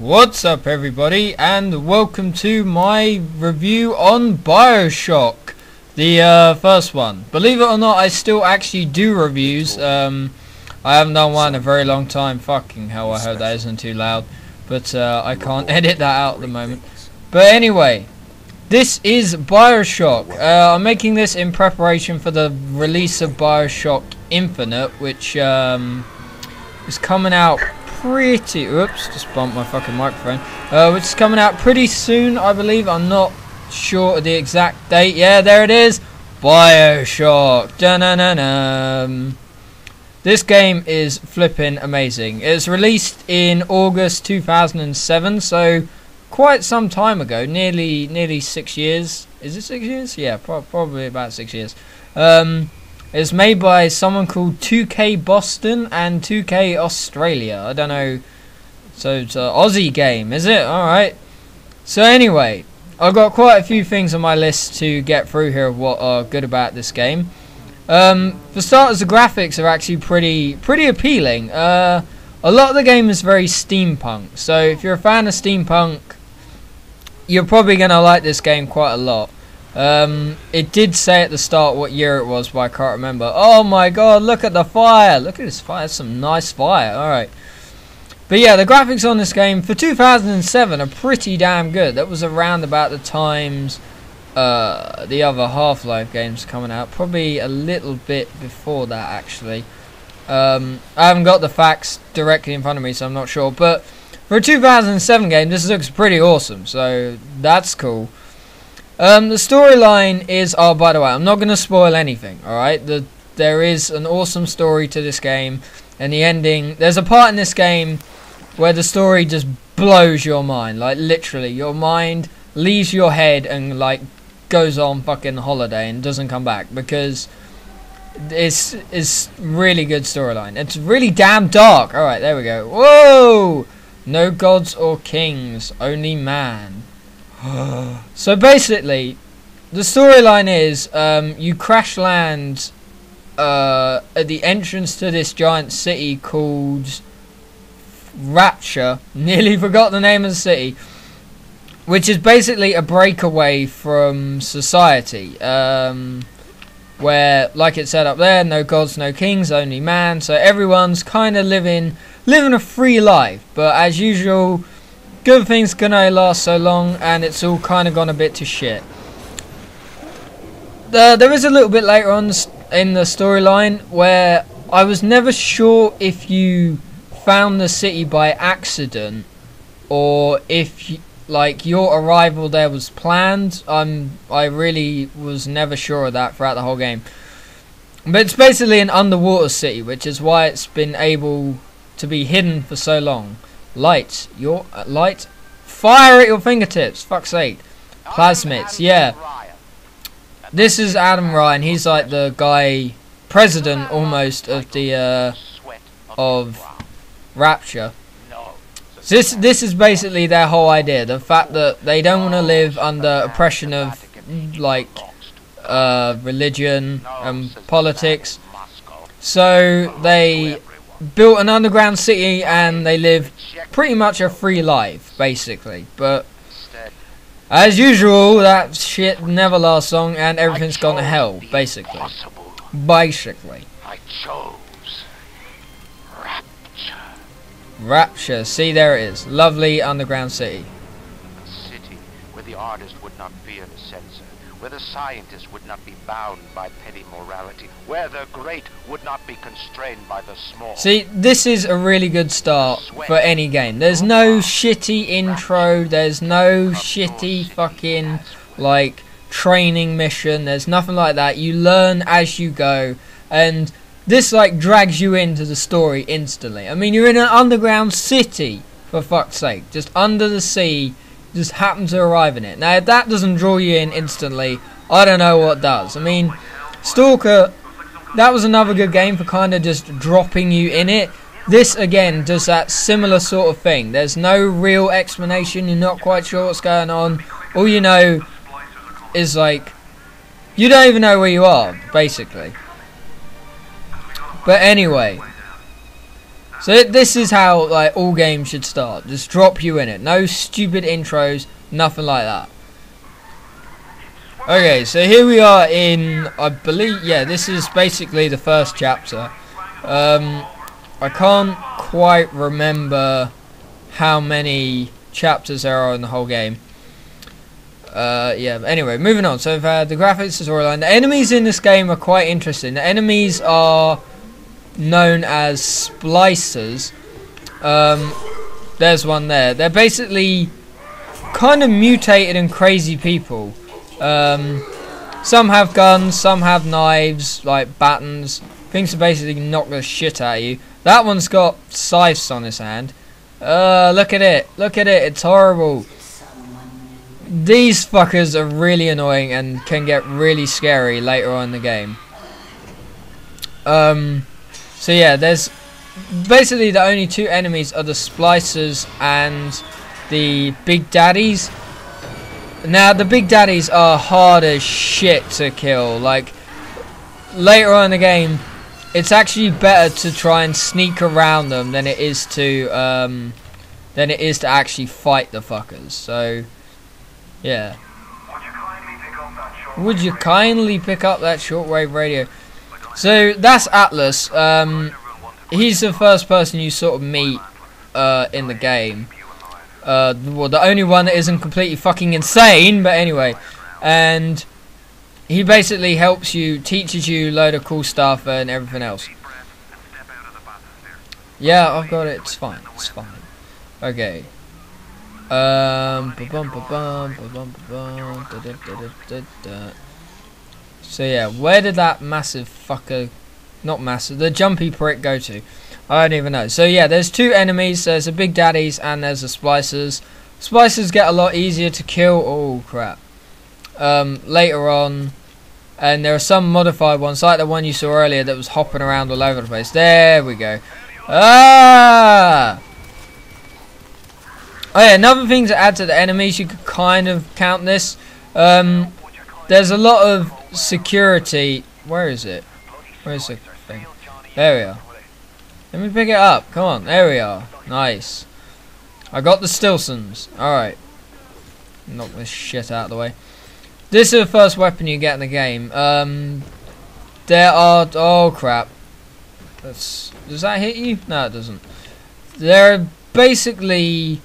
What's up everybody, and welcome to my review on Bioshock, the first one. Believe it or not, I still actually do reviews. I haven't done one in a very long time. Fucking hell, I hope that isn't too loud, but I can't edit that out at the moment. But anyway, this is Bioshock. I'm making this in preparation for the release of Bioshock Infinite, which is coming out pretty, oops, just bumped my fucking microphone, which is coming out pretty soon, I believe. I'm not sure of the exact date. Yeah, there it is, Bioshock. Dun-dun-dun-dun. This game is flipping amazing. It's released in August 2007, so quite some time ago, nearly 6 years. Is it 6 years? Yeah, probably about 6 years. It's made by someone called 2K Boston and 2K Australia. I don't know. So it's an Aussie game, is it? Alright. So anyway, I've got quite a few things on my list to get through here of what are good about this game. For starters, the graphics are actually pretty appealing. A lot of the game is very steampunk. So if you're a fan of steampunk, you're probably going to like this game quite a lot. It did say at the start what year it was, but I can't remember. Oh my god, look at the fire! Look at this fire, it's some nice fire. Alright. But yeah, the graphics on this game for 2007 are pretty damn good. That was around about the times the other Half-Life games coming out. Probably a little bit before that, actually. I haven't got the facts directly in front of me, so I'm not sure. But for a 2007 game, this looks pretty awesome, so that's cool. The storyline is, oh, by the way, I'm not going to spoil anything, alright? There is an awesome story to this game, and the ending, there's a part in this game where the story just blows your mind, like, literally, your mind leaves your head and, like, goes on fucking holiday and doesn't come back, because it's really good storyline. It's really damn dark. Alright, there we go. Whoa! No gods or kings, only man. So basically, the storyline is you crash land at the entrance to this giant city called Rapture. Nearly forgot the name of the city, which is basically a breakaway from society, where, like it said up there, no gods, no kings, only man. So everyone's kind of living a free life, but as usual, good things can only last so long, and it's all kind of gone a bit to shit. There is a little bit later on in the storyline where I was never sure if you found the city by accident or if your arrival there was planned. I really was never sure of that throughout the whole game. But it's basically an underwater city, which is why it's been able to be hidden for so long. Light, fire at your fingertips, fuck's sake. Plasmids, yeah. This is Adam Ryan. He's like the guy, president almost of the of Rapture. This is basically their whole idea, the fact that they don't want to live under oppression of like religion and politics, so they built an underground city and they live pretty much a free life, basically. But as usual, that shit never lasts long and everything's gone to hell, basically. I chose Rapture. See, there it is. Lovely underground city. A city where the artist would not fear the censor, where the scientist would not be bound by petty morality, where the great would not be constrained by the small. See, this is a really good start for any game. There's no shitty intro, there's no shitty fucking, like, training mission, there's nothing like that. You learn as you go, and this, like, drags you into the story instantly. I mean, you're in an underground city, for fuck's sake, just under the sea. Just happen to arrive in it. Now, if that doesn't draw you in instantly, I don't know what does. I mean, Stalker, that was another good game for kind of just dropping you in it. This, again, does that similar sort of thing. There's no real explanation. You're not quite sure what's going on. All you know is, like, you don't even know where you are, basically. But anyway, So this is how like all games should start. Just drop you in it. No stupid intros, nothing like that. Okay, so here we are in, I believe, yeah, this is basically the first chapter. I can't quite remember how many chapters there are in the whole game. Yeah, but anyway, moving on. So the graphics, the storyline. The enemies in this game are quite interesting. The enemies are known as splicers. There's one there. They're basically kind of mutated and crazy people. Some have guns, some have knives, like batons. Things to basically knock the shit out of you. That one's got scythes on his hand. Look at it. Look at it. It's horrible. These fuckers are really annoying and can get really scary later on in the game. So yeah, there's basically the only two enemies are the splicers and the big daddies. Now the big daddies are hard as shit to kill. Like later on in the game, it's actually better to try and sneak around them than it is to actually fight the fuckers. So yeah. Would you kindly pick up that shortwave radio? So that's Atlas. He's the first person you sort of meet in the game. Well, the only one that isn't completely fucking insane, but anyway. And he basically helps you, teaches you a load of cool stuff and everything else. Yeah, I've got it. It's fine. It's fine. Okay. So yeah, where did that massive fucker, not massive, the jumpy prick go to? I don't even know. So yeah, there's two enemies. There's the big daddies and there's the splicers. Splicers get a lot easier to kill. Oh crap. Later on, and there are some modified ones, like the one you saw earlier that was hopping around all over the place. There we go. Ah! Oh yeah, another thing to add to the enemies, you could kind of count this. There's a lot of security. Where is it? Where's the thing? There we are. Let me pick it up. Come on, there we are. Nice. I got the Stilsons. Alright. Knock this shit out of the way. This is the first weapon you get in the game. There are... Oh crap. Does that hit you? No, it doesn't. There are basically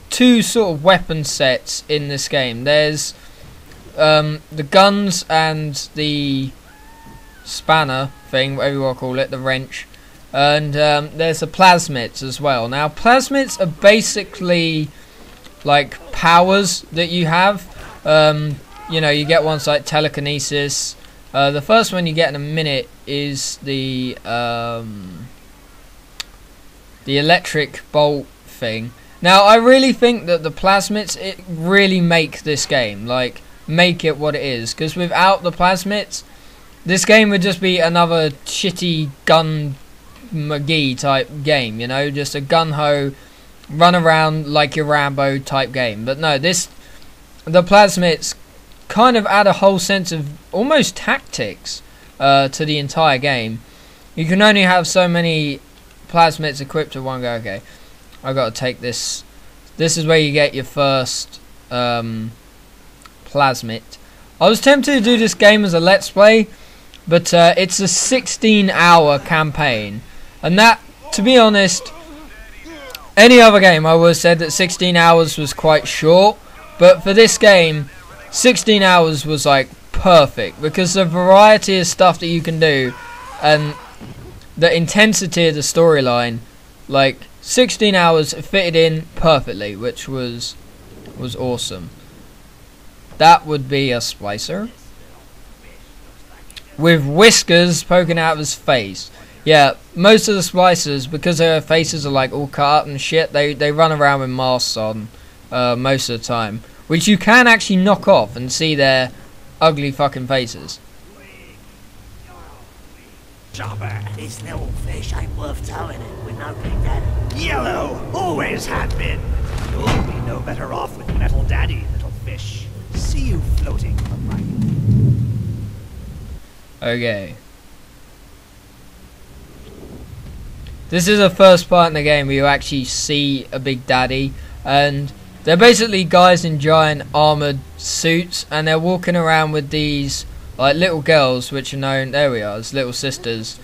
two sort of weapon sets in this game. There's the guns and the spanner thing, whatever you want to call it, the wrench. And there's the plasmids as well. Now plasmids are basically like powers that you have. You know, you get ones like telekinesis. The first one you get in a minute is the electric bolt thing. Now I really think that the plasmids really make this game, like make it what it is, because without the plasmids this game would just be another shitty gun McGee type game, you know, just a gun-ho run around like your Rambo type game. But no, the plasmids kind of add a whole sense of almost tactics to the entire game. You can only have so many plasmids equipped at one go. Okay, I gotta take this. This is where you get your first plasmid. I was tempted to do this game as a let's play, but it's a 16-hour campaign, and that, to be honest, any other game I would have said that 16 hours was quite short, but for this game 16 hours was like perfect, because the variety of stuff that you can do and the intensity of the storyline, like 16 hours fitted in perfectly, which was awesome. That would be a splicer with whiskers poking out of his face. Yeah, most of the splicers, because their faces are like all cut up and shit, they run around with masks on most of the time, which you can actually knock off and see their ugly fucking faces. Chopper, this little fish ain't worth towing it with no big daddy. Yellow, always had been. You'll be no better off with metal daddy, little fish. See you floating upright. Okay. This is the first part in the game where you actually see a Big Daddy, and they're basically guys in giant armoured suits, and they're walking around with these like little girls, which are known, there we are, as little sisters,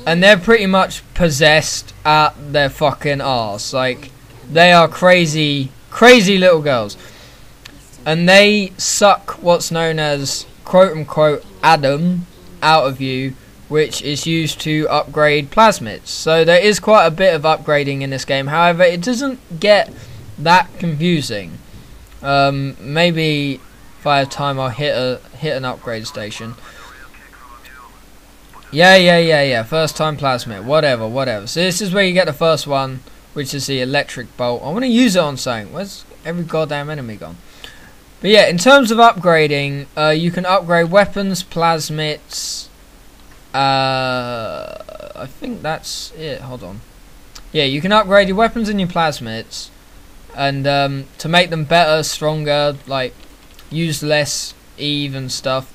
and they're pretty much possessed at their fucking arse. Like, they are crazy little girls, and they suck what's known as quote unquote Adam out of you, which is used to upgrade plasmids. So there is quite a bit of upgrading in this game. However, it doesn't get that confusing. Maybe if I have time, I'll hit an upgrade station. Yeah. First time plasmid. Whatever. So this is where you get the first one, which is the electric bolt. I want to use it on something. Where's every goddamn enemy gone? But yeah, in terms of upgrading, you can upgrade weapons, plasmids. I think that's it. Hold on. Yeah, you can upgrade your weapons and your plasmids, and to make them better, stronger, like use less Eve and stuff.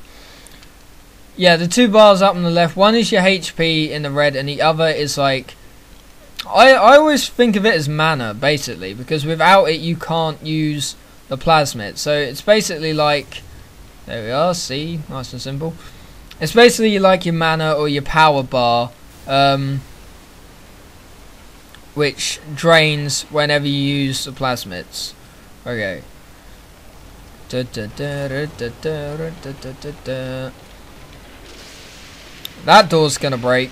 Yeah, the two bars up on the left, one is your HP in the red, and the other is like, I always think of it as mana, basically, because without it you can't use the plasmid. So it's basically like, there we are, see, nice and simple. It's basically like your mana or your power bar, which drains whenever you use the plasmids. Okay. That door's gonna break.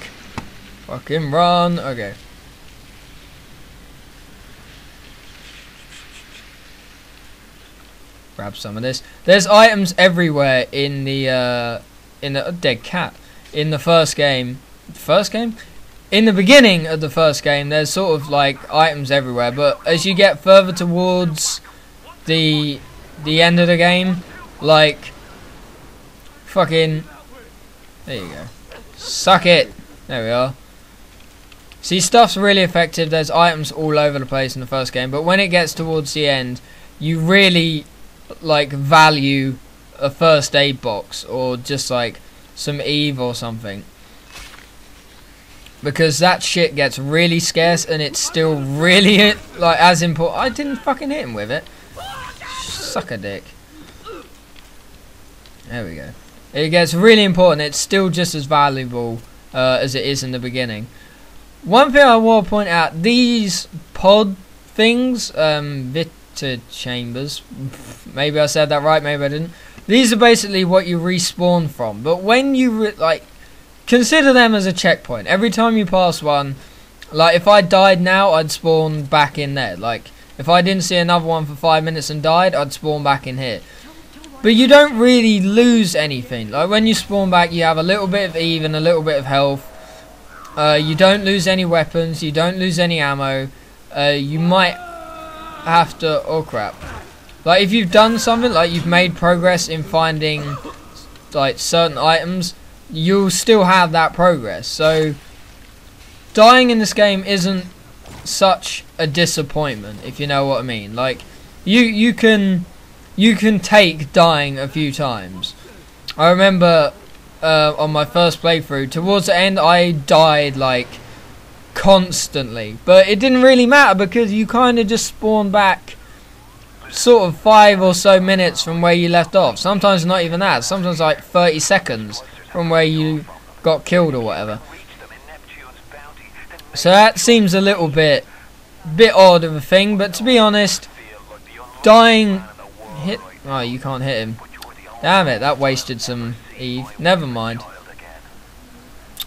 Fucking run. Okay. Grab some of this. There's items everywhere in the dead cat. In the first game. In the beginning of the first game, there's sort of like items everywhere, but as you get further towards the end of the game, like fucking, there you go, suck it, there we are. See, stuff's really effective. There's items all over the place in the first game, but when it gets towards the end, you really like value a first aid box or just like some Eve or something, because that shit gets really scarce, and it's still really like as important. I didn't fucking hit him with it. Suck a dick. There we go. It gets really important. It's still just as valuable as it is in the beginning. One thing I want to point out, these pod things, Vita chambers, maybe I said that right, maybe I didn't. These are basically what you respawn from, but when you like, consider them as a checkpoint. Every time you pass one, like if I died now, I'd spawn back in there. Like if I didn't see another one for 5 minutes and died, I'd spawn back in here. But you don't really lose anything. Like when you spawn back, you have a little bit of Eve and a little bit of health. You don't lose any weapons, you don't lose any ammo. You might have to, oh crap. Like if you've done something, like you've made progress in finding like certain items, you'll still have that progress. So dying in this game isn't such a disappointment, if you know what I mean. Like you can take dying a few times. I remember on my first playthrough, towards the end I died like constantly, but it didn't really matter because you kind of just spawn back sort of 5 or so minutes from where you left off. Sometimes not even that, sometimes like 30 seconds from where you got killed or whatever. So that seems a little bit odd of a thing, but to be honest, dying hit, oh, you can't hit him. Damn it, that wasted some Eve. Never mind.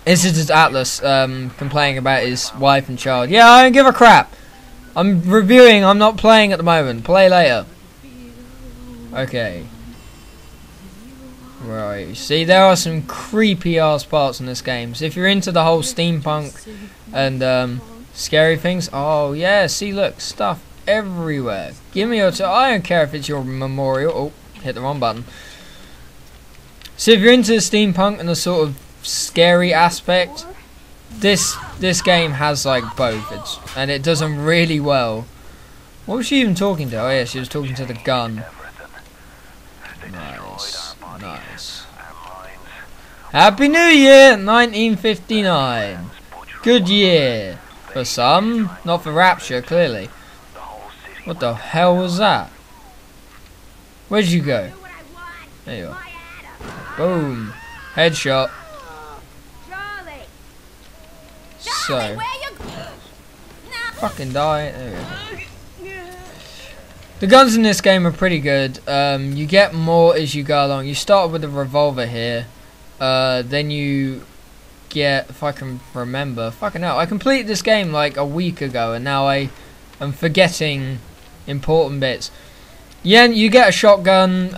This is just Atlas complaining about his wife and child. Yeah, I don't give a crap. I'm reviewing, I'm not playing at the moment. Play later. Okay. Right, see, there are some creepy ass parts in this game. So if you're into the whole steampunk and scary things, oh yeah, see, look, stuff everywhere. Give me your I don't care if it's your memorial. Oh, hit the wrong button. So if you're into the steampunk and the sort of scary aspect, this game has like both, and it does them really well. What was she even talking to? Oh yeah, she was talking to the gun. Nice. Happy New Year, 1959. Good year. For some, not for Rapture, clearly. What the hell was that? Where'd you go? There you are. Boom. Headshot. So. Fucking die. There we go. The guns in this game are pretty good. You get more as you go along. You start with a revolver here. Then you get, if I can remember, fucking hell, I completed this game like a week ago and now I am forgetting important bits. Yeah, you get a shotgun,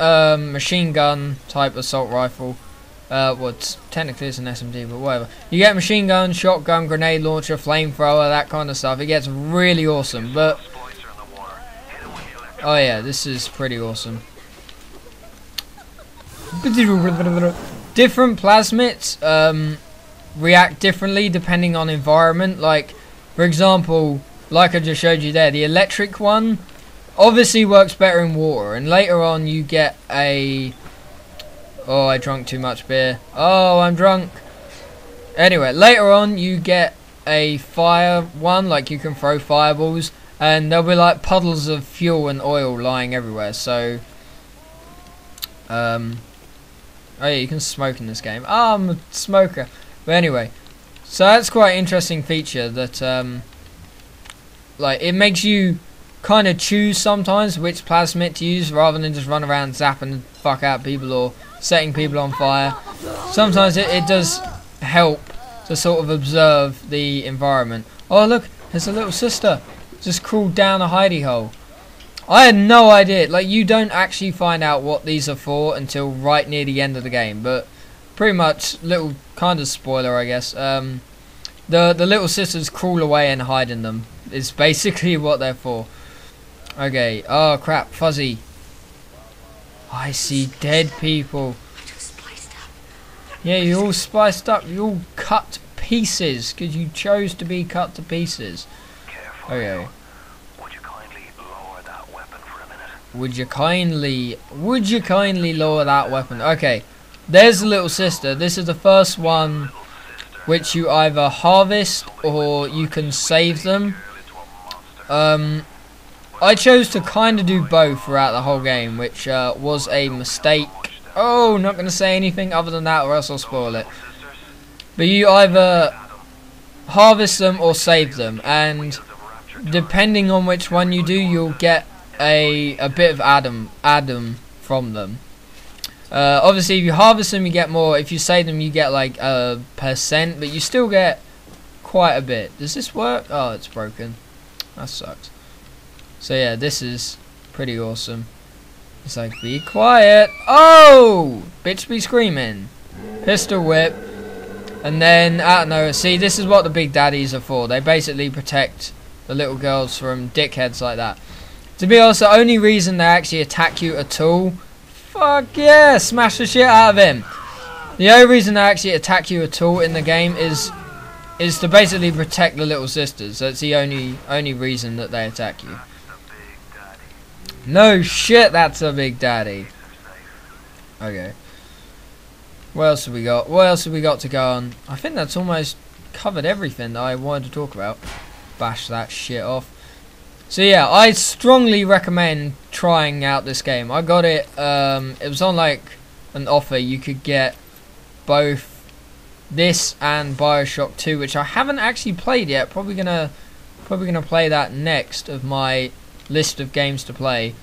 machine gun type assault rifle. Technically it's an SMG, but whatever. You get machine gun, shotgun, grenade launcher, flamethrower, that kind of stuff. It gets really awesome, but oh yeah, this is pretty awesome. Different plasmids react differently depending on environment. Like, for example, like I just showed you there, the electric one obviously works better in water, and later on you get a... Oh, I drank too much beer. Oh, I'm drunk. Anyway, later on you get a fire one, like you can throw fireballs, and there'll be like puddles of fuel and oil lying everywhere. So, oh yeah, you can smoke in this game. Oh, I'm a smoker. But anyway, so that's quite an interesting feature that, like, it makes you kind of choose sometimes which plasmid to use rather than just run around zapping the fuck out people or setting people on fire. Sometimes it does help to sort of observe the environment. Oh look, there's a little sister just crawled down a hidey hole. I had no idea. Like, you don't actually find out what these are for until right near the end of the game, but pretty much, little kind of spoiler, I guess. The little sisters crawl away and hide in them is basically what they're for. Okay. Oh crap, fuzzy. I see dead people. Yeah, you're all spliced up. You're all cut to pieces because you chose to be cut to pieces. Okay. Would you kindly lower that weapon for a minute? Would you kindly lower that weapon? Okay. There's the little sister. This is the first one which you either harvest or you can save them. I chose to kind of do both throughout the whole game, which was a mistake. Oh, not going to say anything other than that or else I'll spoil it. But you either harvest them or save them, and depending on which one you do, you'll get a bit of Adam from them. Obviously, if you harvest them, you get more. If you save them, you get like a %, but you still get quite a bit. Does this work? Oh, it's broken. That sucks. So yeah, this is pretty awesome. It's like, be quiet. Oh! Bitch be screaming. Pistol whip. And then, I don't know, see, this is what the big daddies are for. They basically protect the little girls from dickheads like that. To be honest, the only reason they actually attack you at all, fuck yeah, smash the shit out of him. The only reason they actually attack you at all in the game is to basically protect the little sisters. That's the only reason that they attack you. No shit, that's a big daddy. Okay. What else have we got? What else have we got to go on? I think that's almost covered everything that I wanted to talk about. Bash that shit off. So yeah, I strongly recommend trying out this game. I got it, it was on like an offer. You could get both this and Bioshock 2, which I haven't actually played yet. Probably gonna play that next of my list of games to play.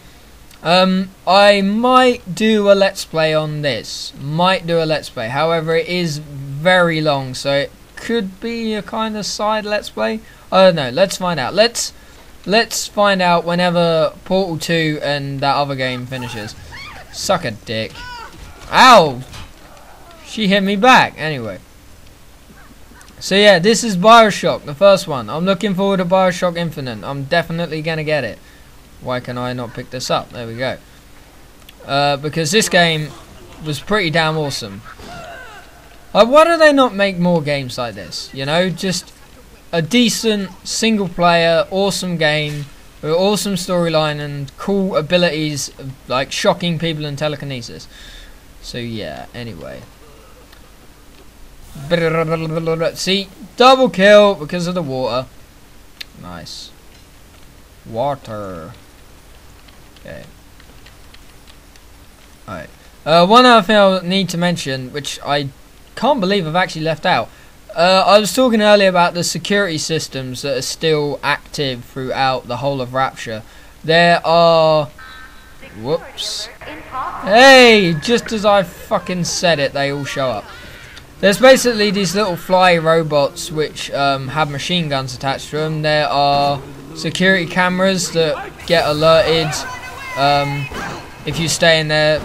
I might do a let's play on this. However, it is very long, so it could be a kind of side let's play. I don't know. Let's find out. Let's find out whenever Portal 2 and that other game finishes. Suck a dick. Ow! She hit me back. Anyway. So yeah, this is Bioshock, the first one. I'm looking forward to Bioshock Infinite. I'm definitely gonna get it. Why can I not pick this up? There we go. Because this game was pretty damn awesome. Why do they not make more games like this? You know, just a decent single player, awesome game with awesome storyline and cool abilities like shocking people and telekinesis. So yeah, anyway. See, double kill because of the water. Nice. Water. Okay. Alright. One other thing I need to mention, which I can't believe I've actually left out. I was talking earlier about the security systems that are still active throughout the whole of Rapture. There are... Whoops. Hey! Just as I fucking said it, they all show up. There's basically these little fly robots which have machine guns attached to them. There are security cameras that get alerted if you stay in their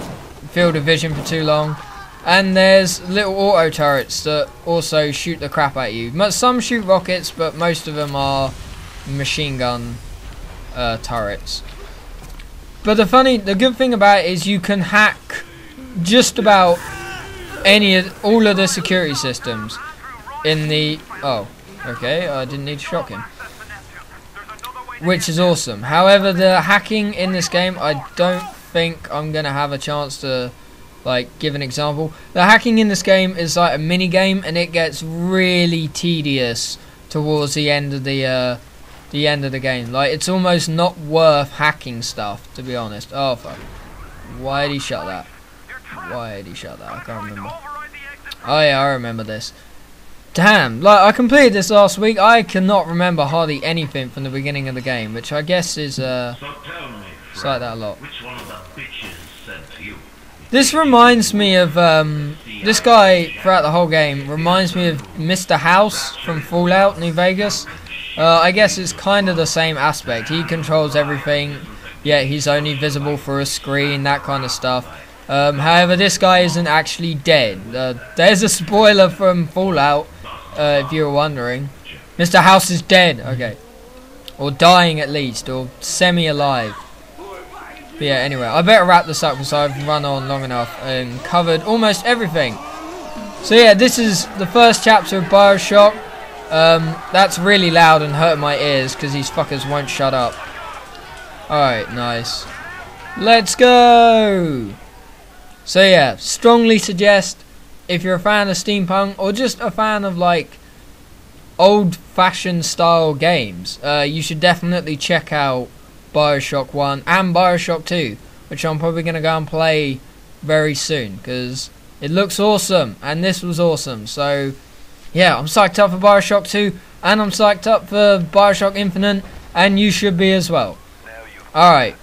field of vision for too long. And there's little auto turrets that also shoot the crap at you. Some shoot rockets, but most of them are machine gun turrets. But the good thing about it is you can hack just about all of the security systems in the... Oh, okay, I didn't need to shock him. Which is awesome. However, the hacking in this game, I don't think I'm going to have a chance to like give an example. The hacking in this game is like a mini game, and it gets really tedious towards the end of the game. Like, it's almost not worth hacking stuff, to be honest. Oh fuck. Why did he shut that? Why did he shut that? I can't remember. Oh yeah, I remember this. Damn, like, I completed this last week. I cannot remember hardly anything from the beginning of the game, which I guess is it's like that a lot. This reminds me of this guy throughout the whole game reminds me of Mr. House from Fallout New Vegas. I guess it's kind of the same aspect. He controls everything, yet he's only visible for a screen, that kind of stuff. However, this guy isn't actually dead. There's a spoiler from Fallout, if you were wondering. Mr. House is dead, okay. Or dying at least, or semi-alive. But yeah, anyway, I better wrap this up because I've run on long enough and covered almost everything. So yeah, this is the first chapter of Bioshock. That's really loud and hurt my ears because these fuckers won't shut up. Alright, nice. Let's go! So yeah, strongly suggest, if you're a fan of steampunk or just a fan of like old-fashioned style games, you should definitely check out Bioshock 1 and Bioshock 2, which I'm probably going to go and play very soon because it looks awesome and this was awesome. So yeah, I'm psyched up for Bioshock 2 and I'm psyched up for Bioshock Infinite, and you should be as well. Alright,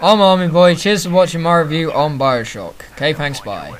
I'm Army Boy, cheers for watching my review on Bioshock. Okay, thanks, bye.